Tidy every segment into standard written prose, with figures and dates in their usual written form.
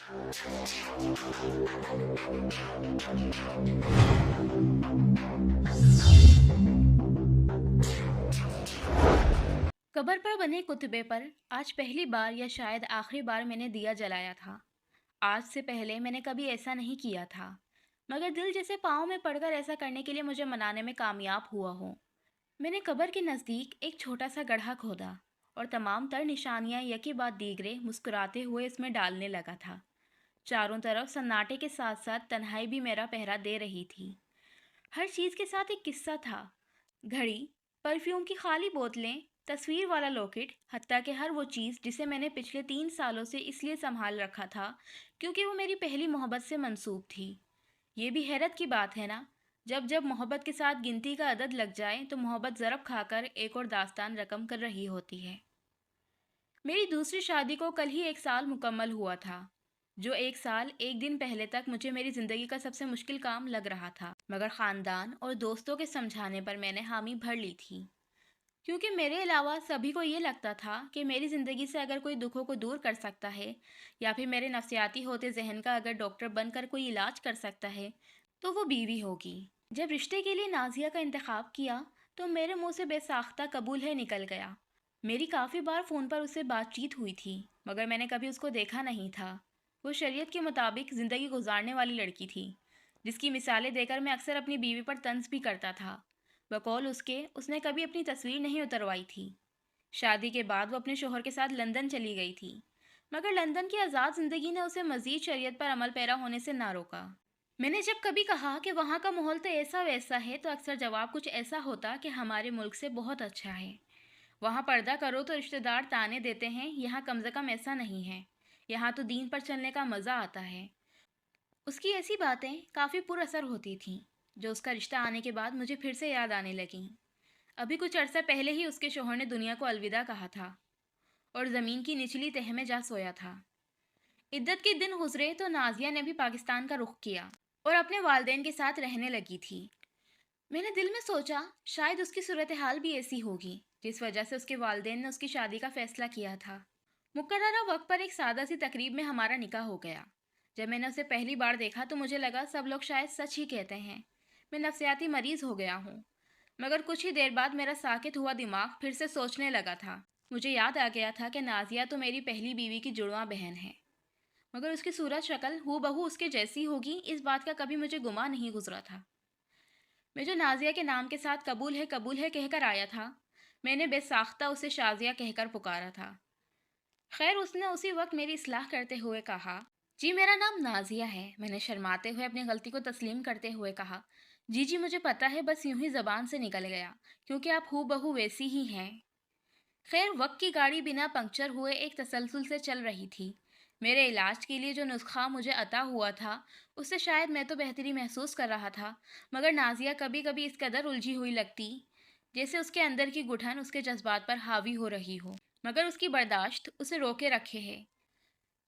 Cover पर बने कुतबे पर आज पहली बार या शायद आखिरी बार मैंने दिया जलाया था। आज से पहले मैंने कभी ऐसा नहीं किया था, मगर दिल जैसे पाँव में पड़कर ऐसा करने के लिए मुझे मनाने में कामयाब हुआ हो। मैंने कबर के नज़दीक एक छोटा सा गड्ढा खोदा और तमाम तर निशानियां यकी बाद दीगरे मुस्कुराते हुए इसमें डालने लगा था। चारों तरफ सन्नाटे के साथ साथ तन्हाई भी मेरा पहरा दे रही थी। हर चीज़ के साथ एक किस्सा था। घड़ी, परफ्यूम की खाली बोतलें, तस्वीर वाला लॉकेट, हत्ता कि हर वो चीज़ जिसे मैंने पिछले 3 सालों से इसलिए संभाल रखा था क्योंकि वो मेरी पहली मोहब्बत से मंसूब थी। ये भी हैरत की बात है ना, जब जब मोहब्बत के साथ गिनती का अदद लग जाए तो मोहब्बत ज़रब खाकर एक और दास्तान रकम कर रही होती है। मेरी दूसरी शादी को कल ही 1 साल मुकम्मल हुआ था, जो 1 साल 1 दिन पहले तक मुझे मेरी ज़िंदगी का सबसे मुश्किल काम लग रहा था, मगर ख़ानदान और दोस्तों के समझाने पर मैंने हामी भर ली थी। क्योंकि मेरे अलावा सभी को ये लगता था कि मेरी ज़िंदगी से अगर कोई दुखों को दूर कर सकता है या फिर मेरे नफ्सियाती होते जहन का अगर डॉक्टर बनकर कोई इलाज कर सकता है तो वो बीवी होगी। जब रिश्ते के लिए नाजिया का इंतखाब किया तो मेरे मुंह से बेसाख्ता कबूल है निकल गया। मेरी काफ़ी बार फ़ोन पर उससे बातचीत हुई थी, मगर मैंने कभी उसको देखा नहीं था। वो शरीयत के मुताबिक ज़िंदगी गुजारने वाली लड़की थी, जिसकी मिसालें देकर मैं अक्सर अपनी बीवी पर तंज भी करता था। बकौल उसके उसने कभी अपनी तस्वीर नहीं उतरवाई थी। शादी के बाद वो अपने शोहर के साथ लंदन चली गई थी, मगर लंदन की आज़ाद ज़िंदगी ने उसे मज़ीद शरीयत पर अमल पैरा होने से ना रोका। मैंने जब कभी कहा कि वहाँ का माहौल तो ऐसा वैसा है तो अक्सर जवाब कुछ ऐसा होता कि हमारे मुल्क से बहुत अच्छा है। वहाँ पर्दा करो तो रिश्तेदार ताने देते हैं, यहाँ कम से कम ऐसा नहीं है। यहाँ तो दीन पर चलने का मज़ा आता है। उसकी ऐसी बातें काफ़ी पुरअसर होती थीं, जो उसका रिश्ता आने के बाद मुझे फिर से याद आने लगीं। अभी कुछ अरसा पहले ही उसके शोहर ने दुनिया को अलविदा कहा था और ज़मीन की निचली तह में जा सोया था। इद्दत के दिन गुजरे तो नाजिया ने भी पाकिस्तान का रुख किया और अपने वालदेन के साथ रहने लगी थी। मैंने दिल में सोचा शायद उसकी सूरत हाल भी ऐसी होगी जिस वजह से उसके वालदेन ने उसकी शादी का फैसला किया था। मुकर्ररा वक्त पर एक सादा सी तकरीब में हमारा निकाह हो गया। जब मैंने उसे पहली बार देखा तो मुझे लगा सब लोग शायद सच ही कहते हैं, मैं नफ्सियाती मरीज हो गया हूँ। मगर कुछ ही देर बाद मेरा साकित हुआ दिमाग फिर से सोचने लगा था। मुझे याद आ गया था कि नाजिया तो मेरी पहली बीवी की जुड़वा बहन है, मगर उसकी सूरत शक्ल हूबहू उसके जैसी होगी इस बात का कभी मुझे गुमान नहीं गुजरा था। मैं जो नाजिया के नाम के साथ कबूल है कहकर आया था, मैंने बेसाख्ता उसे शाजिया कहकर पुकारा था। खैर उसने उसी वक्त मेरी इस्लाह करते हुए कहा, जी मेरा नाम नाजिया है। मैंने शर्माते हुए अपनी गलती को तस्लीम करते हुए कहा, जी जी मुझे पता है, बस यूं ही ज़बान से निकल गया क्योंकि आप हूबहू वैसी ही हैं। खैर वक्त की गाड़ी बिना पंक्चर हुए एक तसलसल से चल रही थी। मेरे इलाज के लिए जो नुस्खा मुझे अता हुआ था उससे शायद मैं तो बेहतरी महसूस कर रहा था, मगर नाजिया कभी कभी इस कदर उलझी हुई लगती जैसे उसके अंदर की घुटन उसके जज्बात पर हावी हो रही हो, मगर उसकी बर्दाश्त उसे रोके रखे है।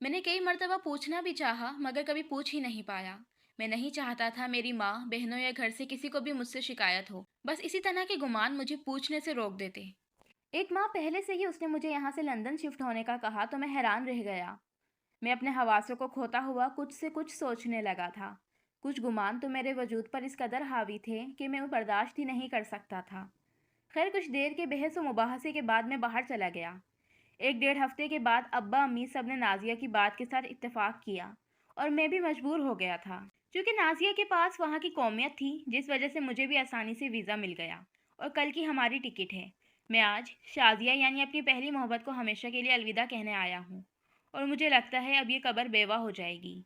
मैंने कई मर्तबा पूछना भी चाहा मगर कभी पूछ ही नहीं पाया। मैं नहीं चाहता था मेरी माँ, बहनों या घर से किसी को भी मुझसे शिकायत हो, बस इसी तरह के गुमान मुझे पूछने से रोक देते। एक माह पहले से ही उसने मुझे यहाँ से लंदन शिफ्ट होने का कहा तो मैं हैरान रह गया। मैं अपने हवासों को खोता हुआ कुछ से कुछ सोचने लगा था। कुछ गुमान तो मेरे वजूद पर इस कदर हावी थे कि मैं वो बर्दाश्त ही नहीं कर सकता था। खैर कुछ देर के बहस व मुबाहसे के बाद मैं बाहर चला गया। 1 डेढ़ हफ्ते के बाद अब्बा अम्मी सब ने नाजिया की बात के साथ इत्तेफाक किया और मैं भी मजबूर हो गया था। क्योंकि नाजिया के पास वहाँ की कौमियत थी जिस वजह से मुझे भी आसानी से वीज़ा मिल गया और कल की हमारी टिकट है। मैं आज शाजिया यानी अपनी पहली मोहब्बत को हमेशा के लिए अलविदा कहने आया हूँ और मुझे लगता है अब ये कब्र बेवा हो जाएगी।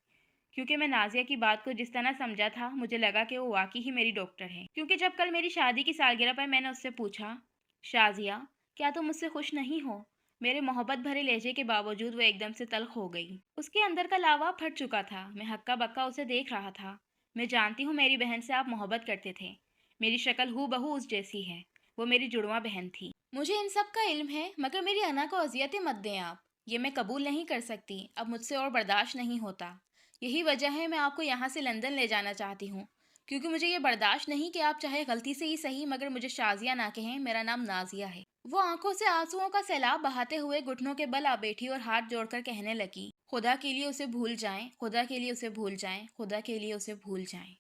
क्योंकि मैं नाजिया की बात को जिस तरह समझा था मुझे लगा कि वो वाकई ही मेरी डॉक्टर है। क्योंकि जब कल मेरी शादी की सालगिरह पर मैंने उससे पूछा, शाजिया क्या तुम मुझसे खुश नहीं हो, मेरे मोहब्बत भरे लहजे के बावजूद वो एकदम से तल्ख हो गई। उसके अंदर का लावा फट चुका था। मैं हक्का बक्का उसे देख रहा था। मैं जानती हूँ मेरी बहन से आप मोहब्बत करते थे। मेरी शक्ल हूबहू उस जैसी है। वो मेरी जुड़वा बहन थी। मुझे इन सब का इल्म है, मगर मेरी अना को अजियतें मत दें आप। ये मैं कबूल नहीं कर सकती, अब मुझसे और बर्दाश्त नहीं होता। यही वजह है मैं आपको यहाँ से लंदन ले जाना चाहती हूँ, क्योंकि मुझे ये बर्दाश्त नहीं कि आप चाहे गलती से ही सही मगर मुझे शाजिया ना कहें, मेरा नाम नाजिया है। वो आंखों से आंसुओं का सैलाब बहाते हुए घुटनों के बल आ बैठी और हाथ जोड़कर कहने लगी, खुदा के लिए उसे भूल जाएं, खुदा के लिए उसे भूल जाएं, खुदा के लिए उसे भूल जाएं।